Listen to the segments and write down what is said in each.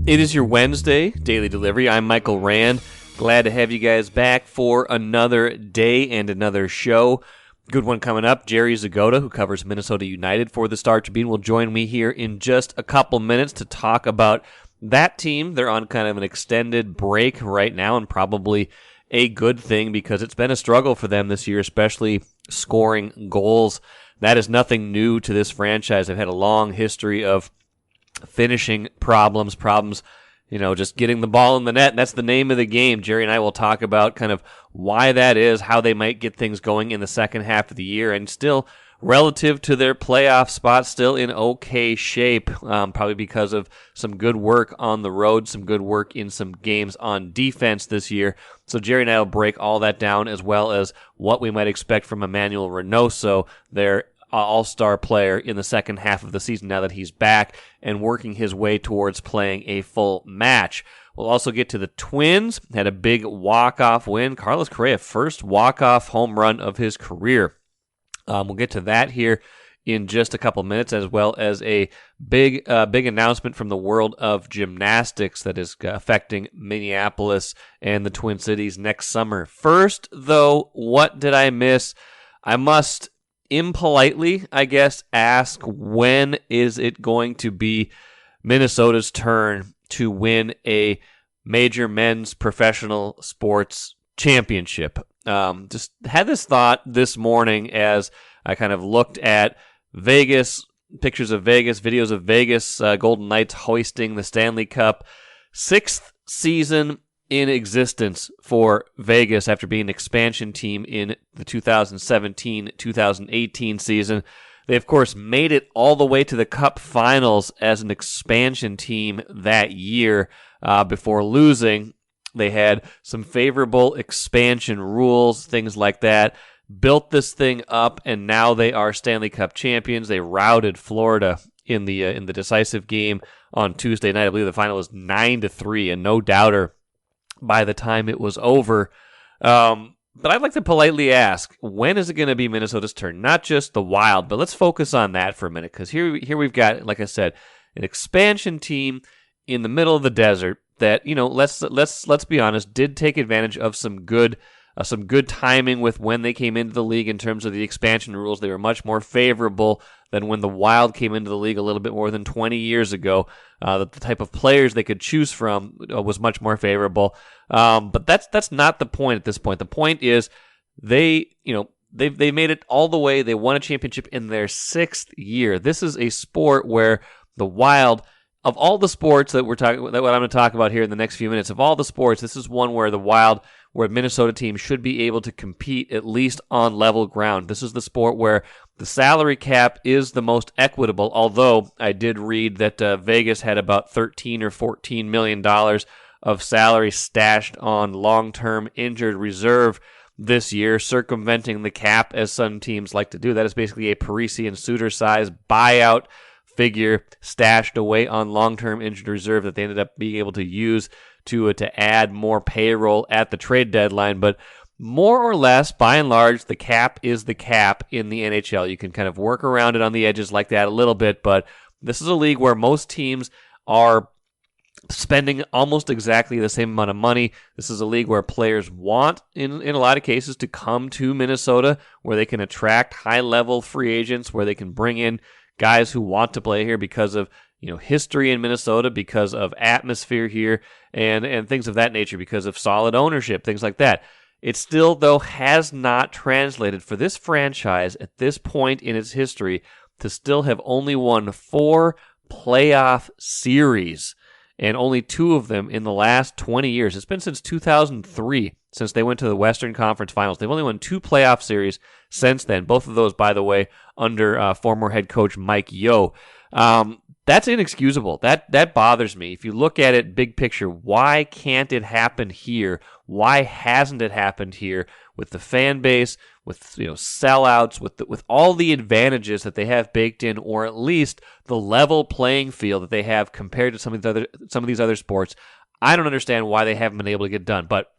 It is your Wednesday daily delivery. I'm Michael Rand. Glad to have you guys back for another day and another show. Good one coming up. Jerry Zgoda, who covers Minnesota United for the Star Tribune, will join me here in just a couple minutes to talk about that team. They're on kind of an extended break right now, and probably a good thing because it's been a struggle for them this year, especially scoring goals. That is nothing new to this franchise. They've had a long history of finishing problems, just getting the ball in the net. And that's the name of the game. Jerry and I will talk about kind of why that is, how they might get things going in the second half of the year, and still relative to their playoff spot, still in okay shape, probably because of some good work on the road, some good work in some games on defense this year. So Jerry and I will break all that down, as well as what we might expect from Emanuel Reynoso, their all-star player in the second half of the season now that he's back and working his way towards playing a full match. We'll also get to the Twins. Had a big walk-off win. Carlos Correa, first walk-off home run of his career. We'll get to that here in just a couple minutes, as well as a big announcement from the world of gymnastics that is affecting Minneapolis and the Twin Cities next summer. First, though, what did I miss? I must impolitely, I guess, ask, when is it going to be Minnesota's turn to win a major men's professional sports championship? Just had this thought this morning as I kind of looked at Vegas, pictures of Vegas, videos of Vegas, Golden Knights hoisting the Stanley Cup. Sixth season in existence for Vegas after being an expansion team in the 2017-2018 season. They, of course, made it all the way to the Cup Finals as an expansion team that year before losing. They had some favorable expansion rules, things like that. Built this thing up, and now they are Stanley Cup champions. They routed Florida in the decisive game on Tuesday night. I believe the final was 9-3, and no doubter by the time it was over. But I'd like to politely ask, when is it going to be Minnesota's turn? Not just the Wild, but let's focus on that for a minute, because here we've got, like I said, an expansion team in the middle of the desert that, let's be honest, did take advantage of some good timing with when they came into the league in terms of the expansion rules. They were much more favorable than when the Wild came into the league a little bit more than 20 years ago. The type of players they could choose from was much more favorable. But that's not the point at this point. The point is they made it all the way. They won a championship in their sixth year. This is a sport where the Wild, of all the sports that what I'm going to talk about here in the next few minutes, of all the sports, this is one where where a Minnesota team should be able to compete at least on level ground. This is the sport where the salary cap is the most equitable, although I did read that Vegas had about $13 or $14 million of salary stashed on long-term injured reserve this year, circumventing the cap, as some teams like to do. That is basically a Parisian Suter-size buyout figure stashed away on long-term injured reserve that they ended up being able to use to add more payroll at the trade deadline. But more or less, by and large, the cap is the cap in the NHL. You can kind of work around it on the edges like that a little bit, but this is a league where most teams are spending almost exactly the same amount of money. This is a league where players want, in a lot of cases, to come to Minnesota, where they can attract high-level free agents, where they can bring in guys who want to play here because of history in Minnesota, because of atmosphere here, and things of that nature, because of solid ownership, things like that. It still, though, has not translated for this franchise at this point in its history to still have only won 4 playoff series, and only 2 of them in the last 20 years. It's been since 2003 since they went to the Western Conference Finals. They've only won 2 playoff series since then. Both of those, by the way, under former head coach Mike Yeo. That's inexcusable. That bothers me. If you look at it big picture, why can't it happen here? Why hasn't it happened here with the fan base, with sellouts, with all the advantages that they have baked in, or at least the level playing field that they have compared to some of these other sports? I don't understand why they haven't been able to get done. But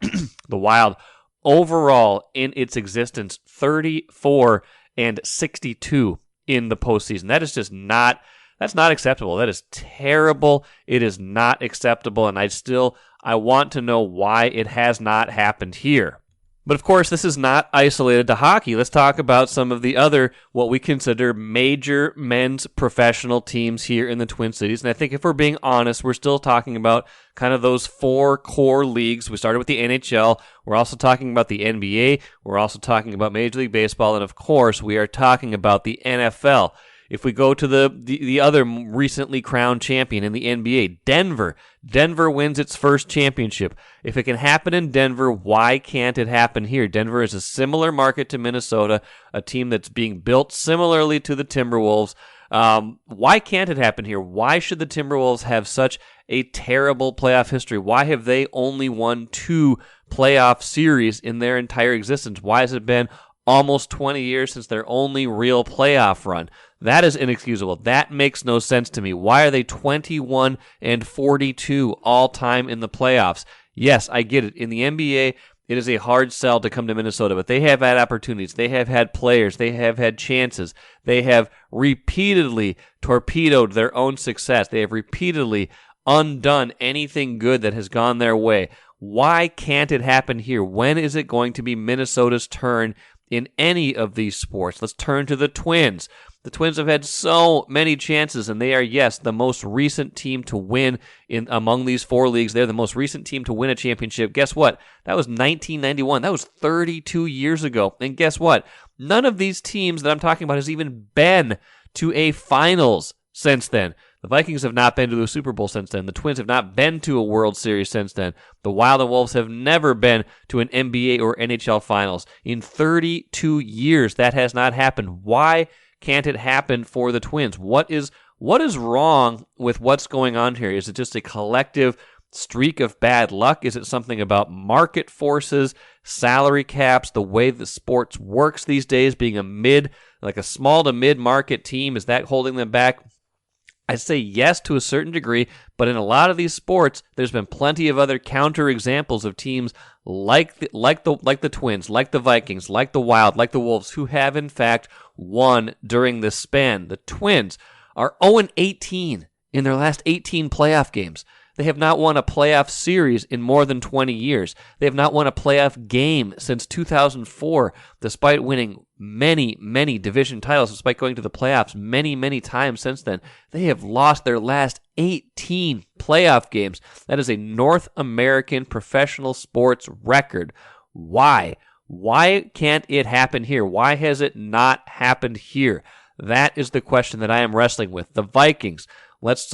the Wild, overall in its existence, 34-62 in the postseason. That is just not That's not acceptable. That is terrible. It is not acceptable, and I want to know why it has not happened here. But of course, this is not isolated to hockey. Let's talk about some of the other, what we consider major men's professional teams here in the Twin Cities. And I think if we're being honest, we're still talking about kind of those four core leagues. We started with the NHL. We're also talking about the NBA. We're also talking about Major League Baseball. And of course, we are talking about the NFL. If we go to the other recently crowned champion in the NBA, Denver. Denver wins its first championship. If it can happen in Denver, why can't it happen here? Denver is a similar market to Minnesota, a team that's being built similarly to the Timberwolves. Why can't it happen here? Why should the Timberwolves have such a terrible playoff history? Why have they only won 2 playoff series in their entire existence? Why has it been almost 20 years since their only real playoff run? That is inexcusable. That makes no sense to me. Why are they 21-42 all time in the playoffs? Yes, I get it. In the NBA, it is a hard sell to come to Minnesota, but they have had opportunities. They have had players. They have had chances. They have repeatedly torpedoed their own success. They have repeatedly undone anything good that has gone their way. Why can't it happen here? When is it going to be Minnesota's turn in any of these sports? Let's turn to the Twins. The Twins have had so many chances, and they are, yes, the most recent team to win among these 4 leagues. They're the most recent team to win a championship. Guess what? That was 1991. That was 32 years ago. And guess what? None of these teams that I'm talking about has even been to a finals since then. The Vikings have not been to a Super Bowl since then. The Twins have not been to a World Series since then. The Wild and Wolves have never been to an NBA or NHL finals. In 32 years, that has not happened. Why can't it happen for the Twins? What is wrong with what's going on here? Is it just a collective streak of bad luck? Is it something about market forces, salary caps, the way the sports works these days, being a small to mid-market team? Is that holding them back? I say yes to a certain degree, but in a lot of these sports, there's been plenty of other counter examples of teams like the Twins, like the Vikings, like the Wild, like the Wolves, who have in fact won during this span. The Twins are 0-18 in their last 18 playoff games. They have not won a playoff series in more than 20 years. They have not won a playoff game since 2004, despite winning many, many division titles, despite going to the playoffs many, many times since then. They have lost their last 18 playoff games. That is a North American professional sports record. Why? Why can't it happen here? Why has it not happened here? That is the question that I am wrestling with. The Vikings. Let's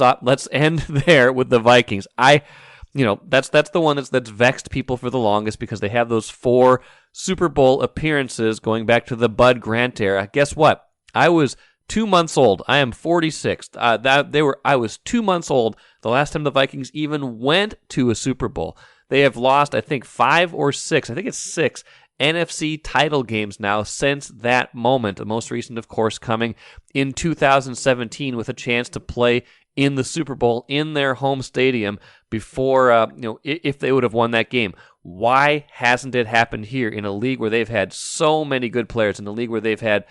end there with the Vikings. That's the one that's vexed people for the longest because they have those 4 Super Bowl appearances going back to the Bud Grant era. Guess what? I was 2 months old. I am 46. I was 2 months old the last time the Vikings even went to a Super Bowl. They have lost, I think, 5 or 6. I think it's 6 NFC title games now since that moment. The most recent, of course, coming in 2017 with a chance to play in the Super Bowl in their home stadium before, if they would have won that game. Why hasn't it happened here in a league where they've had so many good players, in a league where they've had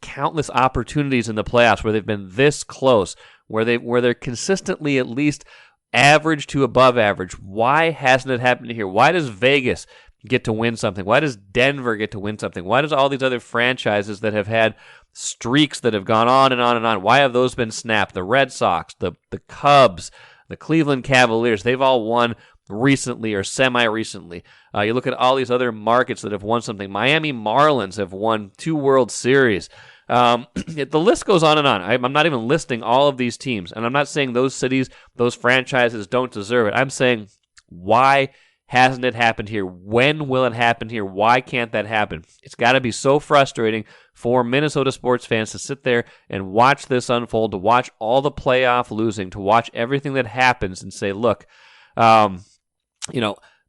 countless opportunities in the playoffs, where they've been this close, where they're consistently at least average to above average? Why hasn't it happened here? Why does Vegas get to win something? Why does Denver get to win something? Why does all these other franchises that have had streaks that have gone on and on and on, why have those been snapped? The Red Sox, the Cubs, the Cleveland Cavaliers, they've all won recently or semi-recently. You look at all these other markets that have won something. Miami Marlins have won 2 World Series. The list goes on and on. I'm not even listing all of these teams, and I'm not saying those cities, those franchises don't deserve it. I'm saying, why hasn't it happened here? When will it happen here? Why can't that happen? It's got to be so frustrating for Minnesota sports fans to sit there and watch this unfold, to watch all the playoff losing, to watch everything that happens and say, look,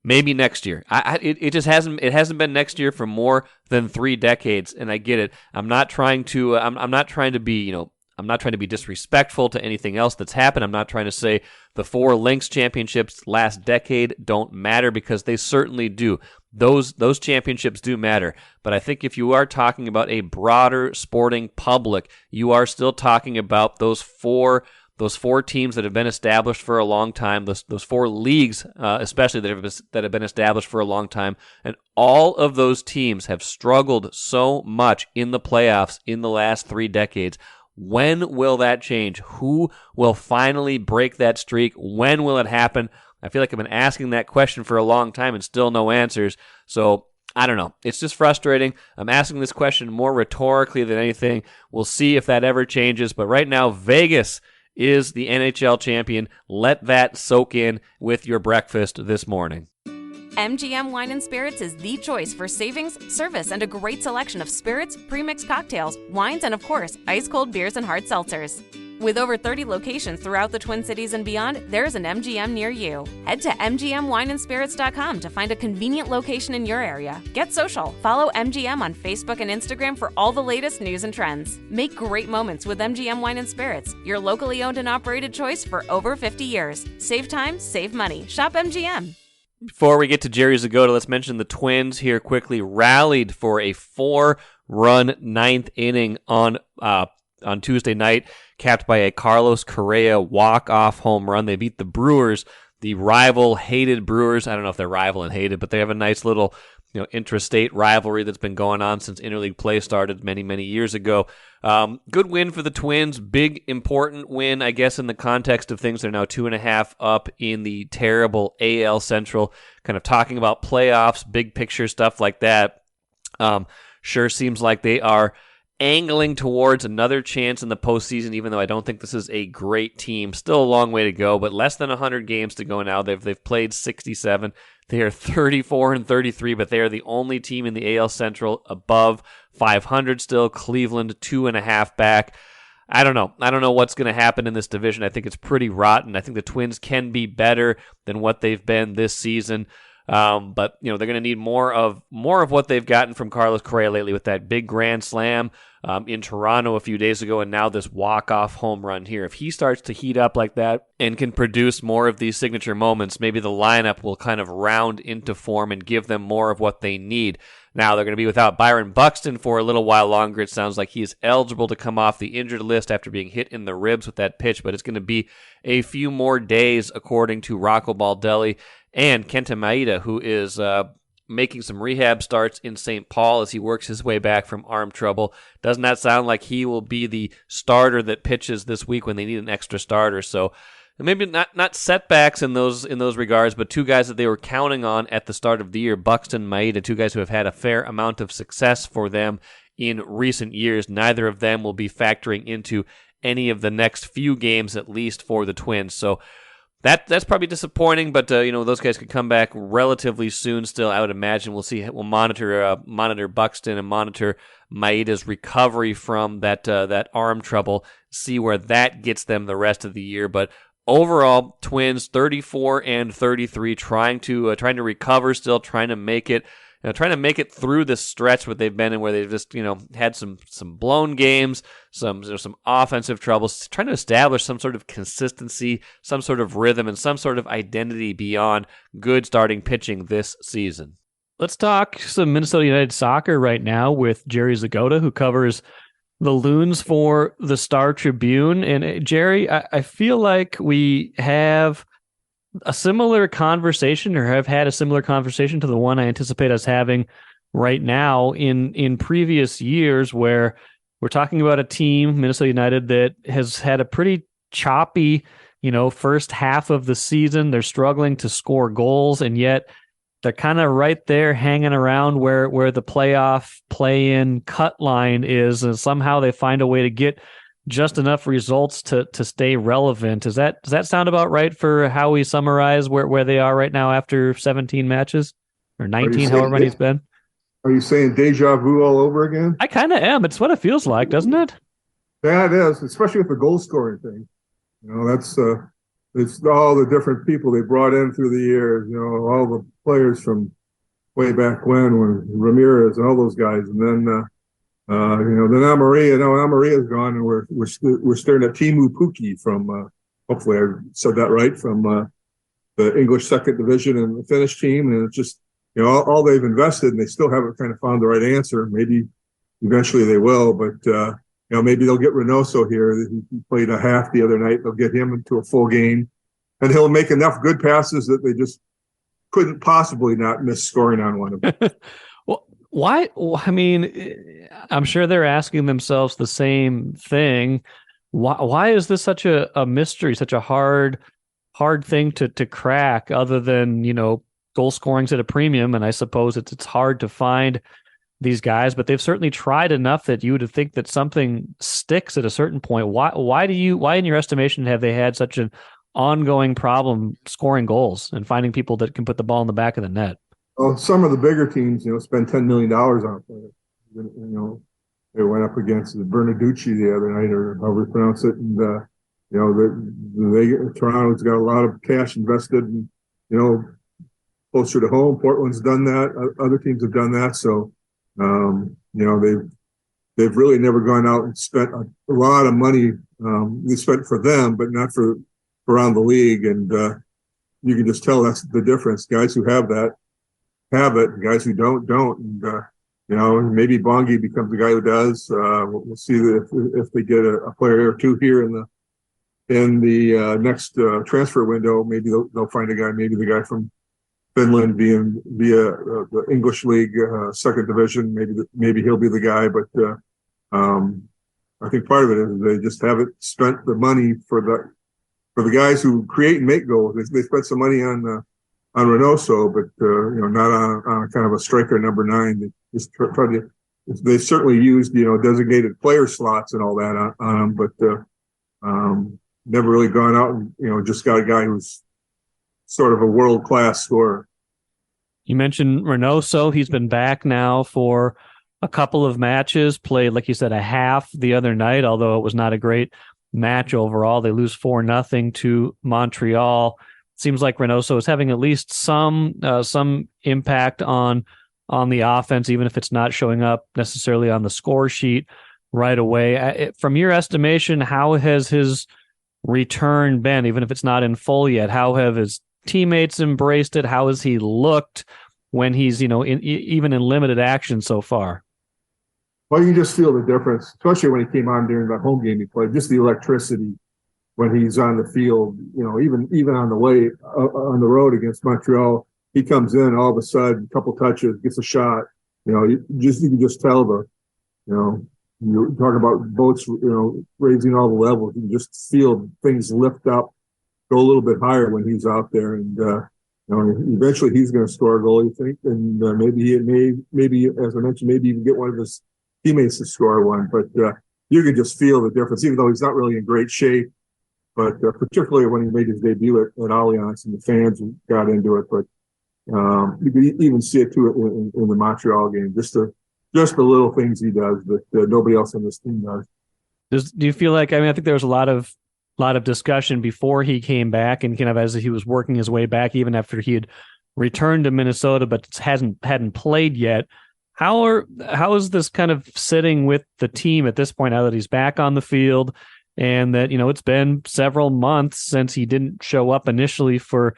maybe next year. It just hasn't. It hasn't been next year for more than 3 decades, and I get it. I'm not trying to. I'm not trying to be. I'm not trying to be disrespectful to anything else that's happened. I'm not trying to say the 4 Lynx championships last decade don't matter, because they certainly do. those championships do matter. But I think if you are talking about a broader sporting public, you are still talking about those four teams that have been established for a long time, those four leagues, especially that have been established for a long time, and all of those teams have struggled so much in the playoffs in the last 3 decades. When will that change? Who will finally break that streak? When will it happen? I feel like I've been asking that question for a long time and still no answers. So I don't know. It's just frustrating. I'm asking this question more rhetorically than anything. We'll see if that ever changes. But right now, Vegas is the NHL champion. Let that soak in with your breakfast this morning. MGM Wine and Spirits is the choice for savings, service, and a great selection of spirits, premixed cocktails, wines, and of course, ice-cold beers and hard seltzers. With over 30 locations throughout the Twin Cities and beyond, there's an MGM near you. Head to MGMWineandSpirits.com to find a convenient location in your area. Get social. Follow MGM on Facebook and Instagram for all the latest news and trends. Make great moments with MGM Wine and Spirits, your locally owned and operated choice for over 50 years. Save time, save money. Shop MGM. Before we get to Jerry Zgoda, let's mention the Twins here quickly rallied for a 4-run ninth inning on Tuesday night, capped by a Carlos Correa walk-off home run. They beat the Brewers, the rival-hated Brewers. I don't know if they're rival and hated, but they have a nice little intrastate rivalry that's been going on since interleague play started many, many years ago. Good win for the Twins. Big, important win, I guess, in the context of things. They're now 2.5 up in the terrible AL Central, kind of talking about playoffs, big picture stuff like that. Sure seems like they are angling towards another chance in the postseason, even though I don't think this is a great team. Still a long way to go, but less than 100 games to go now. They've played 67. They are 34-33, but they are the only team in the AL Central above 500 still. Cleveland 2.5 back. I don't know what's going to happen in this division. I think it's pretty rotten. I think the Twins can be better than what they've been this season. But they're going to need more of what they've gotten from Carlos Correa lately with that big grand slam in Toronto a few days ago, and now this walk-off home run here. If he starts to heat up like that and can produce more of these signature moments, maybe the lineup will kind of round into form and give them more of what they need. Now they're going to be without Byron Buxton for a little while longer. It sounds like he is eligible to come off the injured list after being hit in the ribs with that pitch, but it's going to be a few more days, according to Rocco Baldelli. And Kenta Maeda, who is making some rehab starts in St. Paul as he works his way back from arm trouble. Does not sound like he will be the starter that pitches this week when they need an extra starter. So maybe not setbacks in those regards, but two guys that they were counting on at the start of the year, Buxton, Maeda, two guys who have had a fair amount of success for them in recent years. Neither of them will be factoring into any of the next few games, at least for the Twins. So that's probably disappointing, but those guys could come back relatively soon. Still, I would imagine we'll monitor Buxton and monitor Maeda's recovery from that arm trouble. See where that gets them the rest of the year. But overall, Twins 34-33, trying to recover, still trying to make it. Trying to make it through this stretch what they've been in, where they've just had some blown games, some offensive troubles, trying to establish some sort of consistency, some sort of rhythm, and some sort of identity beyond good starting pitching this season. Let's talk some Minnesota United soccer right now with Jerry Zgoda, who covers the Loons for the Star Tribune. And Jerry, I feel like we have a similar conversation, or have had a similar conversation to the one I anticipate us having right now in previous years, where we're talking about a team, Minnesota United, that has had a pretty choppy, first half of the season. They're struggling to score goals, and yet they're kind of right there hanging around where the playoff play-in cut line is, and somehow they find a way to get just enough results to stay relevant. Does that sound about right for how we summarize where they are right now after 17 matches or 19, however many it's been? Are you saying deja vu all over again? I kind of am. It's what it feels like, doesn't it? Yeah, it is, especially with the goal scoring thing. That's it's all the different people they brought in through the years. All the players from way back when Ramirez and all those guys, and then. Then Amaria's gone, and we're staring at Timu Puki from hopefully I said that right, from the English second division and the Finnish team, and it's just all they've invested, and they still haven't kind of found the right answer. Maybe eventually they will, but maybe they'll get Reynoso here. He played a half the other night. They'll get him into a full game, and he'll make enough good passes that they just couldn't possibly not miss scoring on one of them. Well, why? I mean, I'm sure they're asking themselves the same thing. Why is this such a mystery, such a hard thing to crack, other than, goal scoring's at a premium, and I suppose it's hard to find these guys, but they've certainly tried enough that you would think that something sticks at a certain point. Why in your estimation have they had such an ongoing problem scoring goals and finding people that can put the ball in the back of the net? Well, some of the bigger teams, spend $10 million on a player. They went up against the Bernaducci the other night, or however you pronounce it, and Toronto's got a lot of cash invested, and closer to home. Portland's done that. Other teams have done that. So, they've really never gone out and spent a lot of money. They spent for them, but not for around the league. And you can just tell that's the difference. Guys who have that have it, and guys who don't. And maybe Bongi becomes the guy who does. We'll see if they get a player or two here in the next transfer window. Maybe they'll find a guy. Maybe the guy from Finland via the English League, second division. Maybe he'll be the guy. But I think part of it is they just haven't spent the money for the guys who create and make goals. They spent some money on Reynoso, but not on a kind of a striker number 9. They just tried to. They certainly used designated player slots and all that on them, but never really gone out and just got a guy who's sort of a world-class scorer. You mentioned Reynoso. He's been back now for a couple of matches, played, like you said, a half the other night, although it was not a great match overall. They lose 4-0 to Montreal. Seems like Reynoso is having at least some impact on the offense, even if it's not showing up necessarily on the score sheet right away. From your estimation, how has his return been, even if it's not in full yet? How have his teammates embraced it? How has he looked when he's even in limited action so far? Well, you can just feel the difference, especially when he came on during the home game he played. Just the electricity when he's on the field. Even on the way on the road against Montreal, he comes in all of a sudden, a couple touches, gets a shot. You can just tell you're talking about boats, raising all the levels. You can just feel things lift up, go a little bit higher when he's out there, and eventually he's going to score a goal, you think, and maybe as I mentioned, maybe even get one of his teammates to score one. But you can just feel the difference, even though he's not really in great shape. But particularly when he made his debut at Allianz, and the fans got into it. But you could even see it too in the Montreal game. Just the little things he does that nobody else on this team does. Do you feel like? I think there was a lot of discussion before he came back, and kind of as he was working his way back, even after he had returned to Minnesota, but hadn't played yet. How is this kind of sitting with the team at this point, now that he's back on the field, and that it's been several months since he didn't show up initially for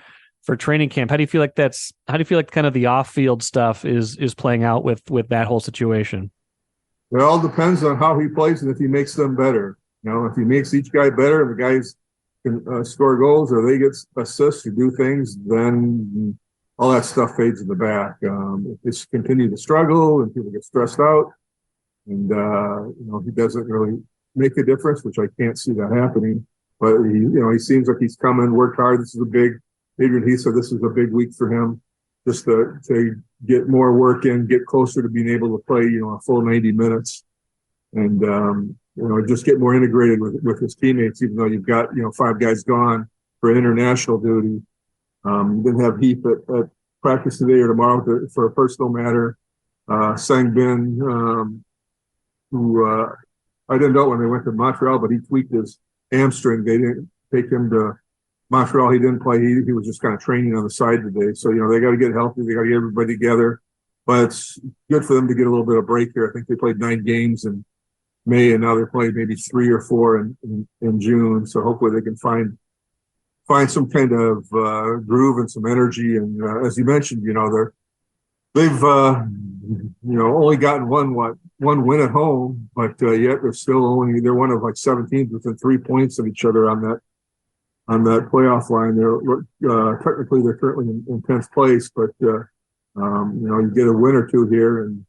training camp? How do you feel like kind of the off-field stuff is playing out with that whole situation? It all depends on how he plays and if he makes them better. If he makes each guy better and the guys can score goals or they get assists or do things, then all that stuff fades in the back. If they continue to struggle and people get stressed out, and he doesn't really make a difference, which I can't see that happening. But he seems like he's come in, worked hard. Adrian Heath said this is a big week for him, just to get more work in, get closer to being able to play, a full 90 minutes, and just get more integrated with his teammates. Even though you've got 5 guys gone for international duty, you didn't have Heath at practice today or tomorrow for a personal matter. Sangbin, who I didn't know when they went to Montreal, but he tweaked his hamstring. They didn't take him to Montreal. He didn't play. He was just kind of training on the side today. So, they got to get healthy. They got to get everybody together. But it's good for them to get a little bit of break here. I think they played 9 games in May, and now they're playing maybe 3 or 4 in June. So hopefully they can find some kind of groove and some energy. And as you mentioned, they've only gotten one win at home, but yet they're one of like 7 teams within 3 points of each other on that playoff line. They're technically they're currently in 10th place, but you get a win or two here, and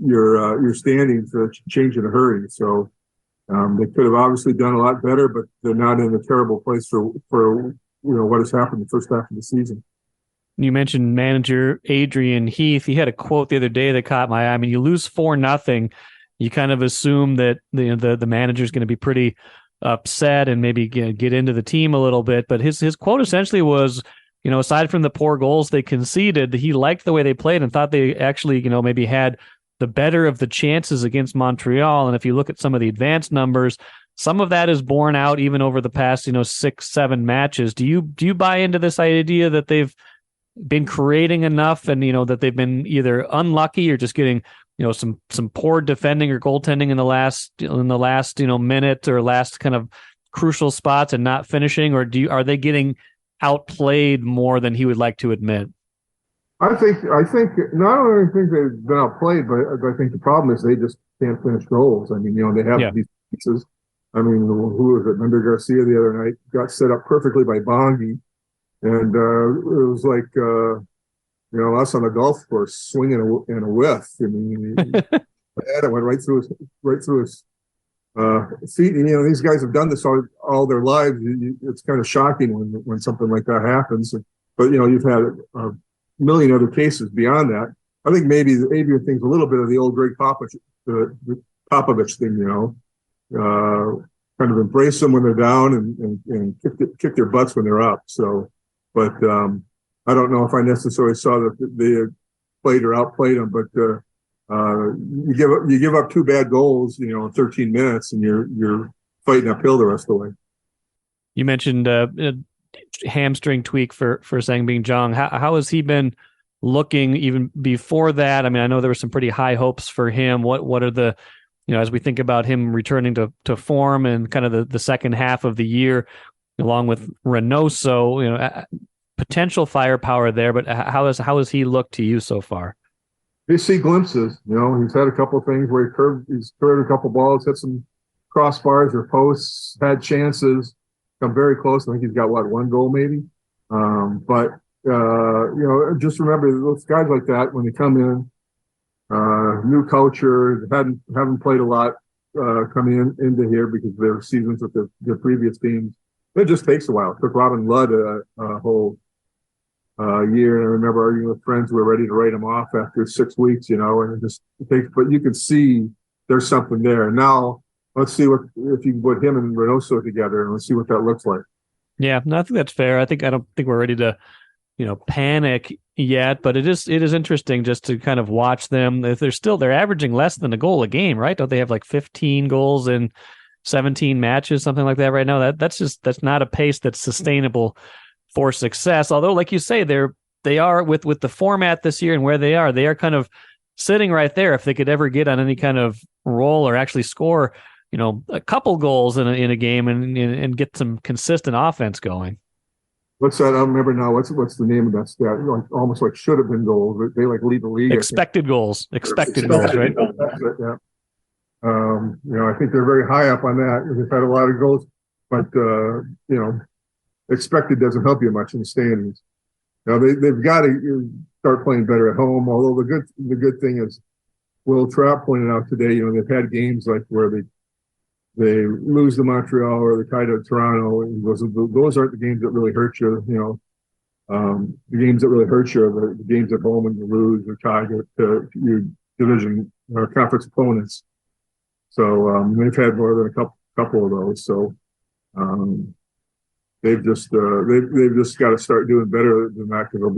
your standings change in a hurry. So they could have obviously done a lot better, but they're not in a terrible place for what has happened the first half of the season. You mentioned manager Adrian Heath. He had a quote the other day that caught my eye. I mean, you lose 4-0, you kind of assume that the manager is going to be pretty upset and maybe get into the team a little bit. But his quote essentially was, aside from the poor goals they conceded, he liked the way they played and thought they actually, maybe had the better of the chances against Montreal. And if you look at some of the advanced numbers, some of that is borne out even over the past, 6-7 matches. Do you buy into this idea that they've been creating enough and, that they've been either unlucky or just getting, some poor defending or goaltending in the last, minute or last kind of crucial spots and not finishing? Or are they getting outplayed more than he would like to admit? I think not only think they've been outplayed, but I think the problem is they just can't finish goals. I mean, they have these pieces. I mean, who was it? Remember Garcia the other night got set up perfectly by Bongi, and it was like us on the golf course swinging in a whiff. I mean, it went right through his feet. And, these guys have done this all their lives. It's kind of shocking when something like that happens. But you've had a million other cases beyond that. I think maybe the Adrian thing's a little bit of the old Greg Popovich, the Popovich thing, kind of embrace them when they're down and kick their butts when they're up. So, but I don't know if I necessarily saw that they played or outplayed them, but you give up 2 bad goals, in 13 minutes, and you're fighting uphill the rest of the way. You mentioned hamstring tweak for Sangbin Jong. How has he been looking even before that? I mean, I know there were some pretty high hopes for him. What are the, as we think about him returning to form and kind of the second half of the year, along with Reynoso, potential firepower there, but how has he looked to you so far? You see glimpses. He's had a couple of things where he's curved a couple of balls, hit some crossbars or posts, had chances, come very close. I think he's got one goal maybe. But just remember those guys like that when they come in, new culture, haven't played a lot coming into here because of their seasons with their previous teams. It just takes a while. It took Robin Ludd a whole year, and I remember arguing with friends who were ready to write him off after 6 weeks, and it just takes. But you can see there's something there. Now let's see if you can put him and Reynoso together, and let's see what that looks like. Yeah, no, I think that's fair. I don't think we're ready to, panic yet, but it is interesting just to kind of watch them. If they're averaging less than a goal a game, right? Don't they have like 15 goals in 17 matches, something like that right now? That's not a pace that's sustainable for success. Although, like you say, they are with the format this year and where they are kind of sitting right there. If they could ever get on any kind of roll or actually score, a couple goals in a game and get some consistent offense going. What's that? I don't remember now. What's the name of that stat? Almost like should have been goals. They like lead the league. Expected goals, right? That's it, yeah. I think they're very high up on that. They've had a lot of goals, but expected doesn't help you much in the standings. Now they've got to start playing better at home. Although the good thing is, Will Trapp pointed out today, they've had games like where they lose to Montreal or they tie to Toronto, and those aren't the games that really hurt you. The games that really hurt you are the games at home when you lose or tie to your division or conference opponents. So they've had more than a couple of those. So they've just got to start doing better than that, because it's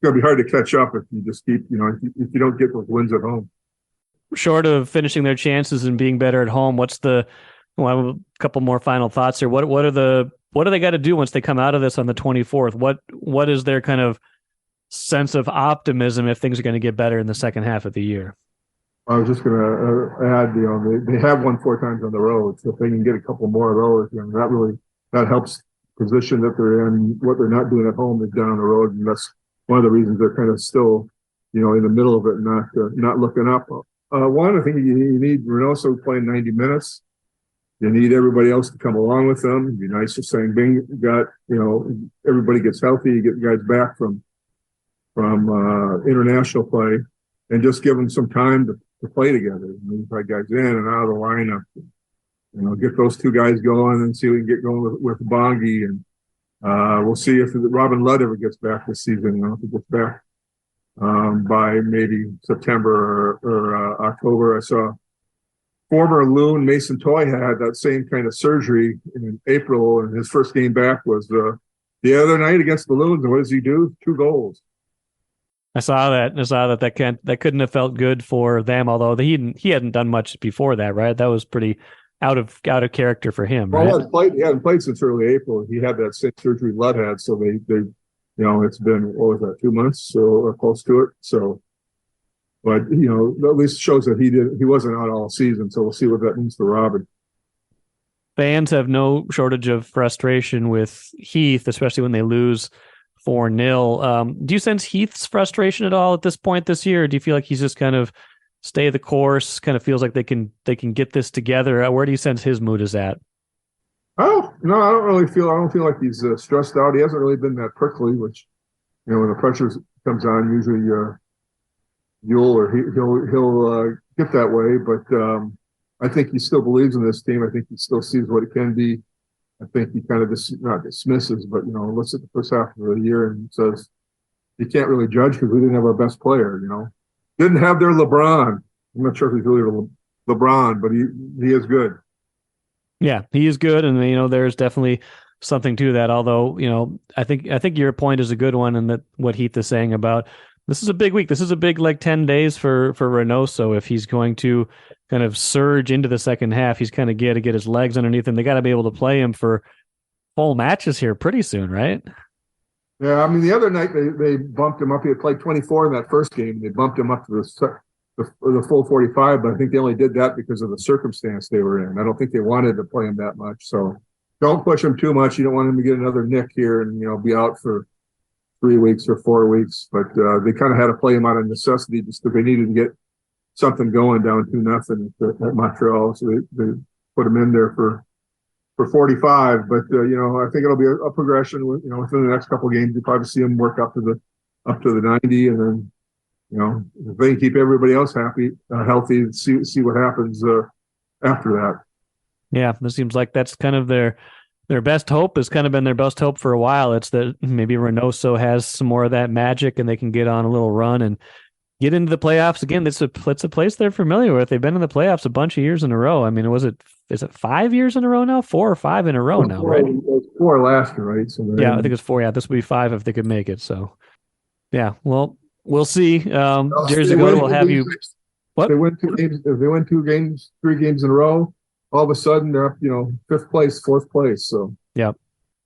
going to be hard to catch up if you just keep if you don't get those wins at home. Short of finishing their chances and being better at home, a couple more final thoughts here. What do they got to do once they come out of this on the 24th? What is their kind of sense of optimism if things are going to get better in the second half of the year? I was just going to add, they have won 4 times on the road, so if they can get a couple more of those, that helps position that they're in. What they're not doing at home, they've done on the road, and that's one of the reasons they're kind of still in the middle of it, and not looking up. One, I think you need Reynoso playing 90 minutes. You need everybody else to come along with them. It'd be nice if Sangbing got, everybody gets healthy, you get guys back from international play, and just give them some time to play together. Move guys in and out of the lineup. Get those two guys going and see if we can get going with Bongi. And we'll see if Robin Ludd ever gets back this season. If he gets back by maybe September or October. I saw former Loon Mason Toy had that same kind of surgery in April, and his first game back was the other night against the Loons. And what does he do? 2 goals. I saw that. That couldn't have felt good for them. Although he hadn't done much before that, right? That was pretty out of character for him. Right? Well, he hadn't played since early April. He had that same surgery Ludd had, so they it's been, what was that, 2 months or close to it. So. But, at least shows that he wasn't out all season, so we'll see what that means for Robin. Fans have no shortage of frustration with Heath, especially when they lose 4-0. Do you sense Heath's frustration at all at this point this year, or do you feel like he's just kind of stay the course, kind of feels like they can get this together? Where do you sense his mood is at? Oh, no, I don't feel like he's stressed out. He hasn't really been that prickly, which, when the pressure comes on, usually he'll get that way, but I think he still believes in this team. I think he still sees what it can be. I think he kind of not dismisses, but looks at the first half of the year and says you can't really judge because we didn't have our best player. Didn't have their LeBron. I'm not sure if he's really LeBron, but he is good. Yeah, he is good, and there's definitely something to that. Although I think your point is a good one, and that what Heath is saying about. This is a big week. This is a big 10 days for Reynoso. If he's going to kind of surge into the second half, he's kind of got to get his legs underneath him. They got to be able to play him for full matches here pretty soon, right? Yeah, I mean, the other night they bumped him up. He had played 24 in that first game. They bumped him up to the full 45, but I think they only did that because of the circumstance they were in. I don't think they wanted to play him that much. So don't push him too much. You don't want him to get another nick here and be out for 3 weeks or 4 weeks, but they kind of had to play him out of necessity just because they needed to get something going down 2-0 at Montreal. So they put him in there for 45. But I think it'll be a progression. Within the next couple of games, you'll probably see him work up to the 90, and then if they can keep everybody else healthy, see what happens after that. Yeah, it seems like that's kind of their best hope. Has kind of been their best hope for a while. It's that maybe Reynoso has some more of that magic and they can get on a little run and get into the playoffs again. It's a place they're familiar with. They've been in the playoffs a bunch of years in a row. I mean, is it 5 years in a row now? 4 or 5 in a row now, right? It was 4 last year, right? So yeah, I think it's 4. Yeah, this would be 5 if they could make it. So, yeah, well, we'll see. Jerry Zgoda will have you. What? They win 2 games. If they win 3 games in a row, all of a sudden they're up, 5th place, 4th place. So yeah,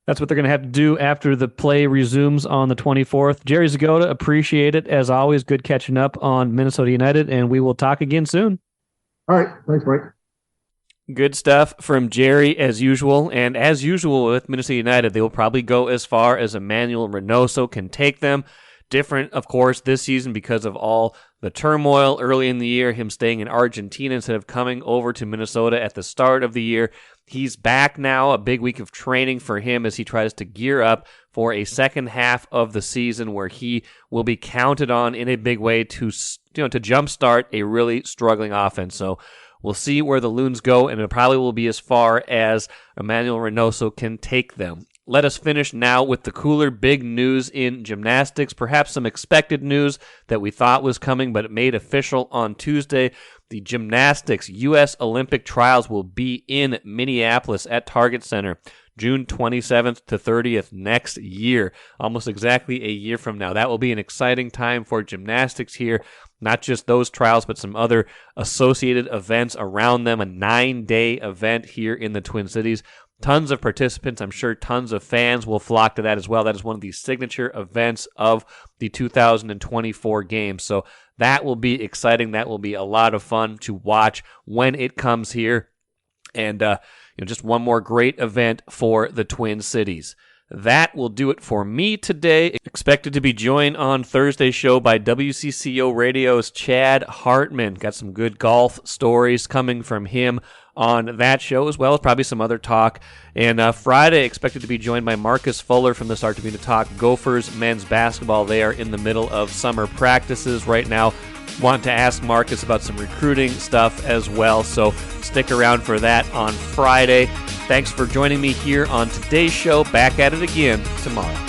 that's what they're going to have to do after the play resumes on the 24th. Jerry Zgoda, appreciate it as always. Good catching up on Minnesota United, and we will talk again soon. All right, thanks, Mike. Good stuff from Jerry as usual, and as usual with Minnesota United, they will probably go as far as Emanuel Reynoso can take them. Different, of course, this season because of all the turmoil early in the year, him staying in Argentina instead of coming over to Minnesota at the start of the year. He's back now, a big week of training for him as he tries to gear up for a second half of the season where he will be counted on in a big way to jumpstart a really struggling offense. So we'll see where the Loons go, and it probably will be as far as Emanuel Reynoso can take them. Let us finish now with the cooler big news in gymnastics, perhaps some expected news that we thought was coming, but it made official on Tuesday. The gymnastics U.S. Olympic trials will be in Minneapolis at Target Center, June 27th to 30th next year, almost exactly a year from now. That will be an exciting time for gymnastics here, not just those trials, but some other associated events around them, a 9-day event here in the Twin Cities. Tons of participants. I'm sure tons of fans will flock to that as well. That is one of the signature events of the 2024 games. So that will be exciting. That will be a lot of fun to watch when it comes here. And just one more great event for the Twin Cities. That will do it for me today. Expected to be joined on Thursday's show by WCCO Radio's Chad Hartman. Got some good golf stories coming from him on that show, as well as probably some other talk. And Friday, expected to be joined by Marcus Fuller from the Star Tribune to talk Gophers men's basketball. They are in the middle of summer practices right now. Want to ask Marcus about some recruiting stuff as well, so stick around for that on Friday. Thanks for joining me here on today's show. Back at it again tomorrow.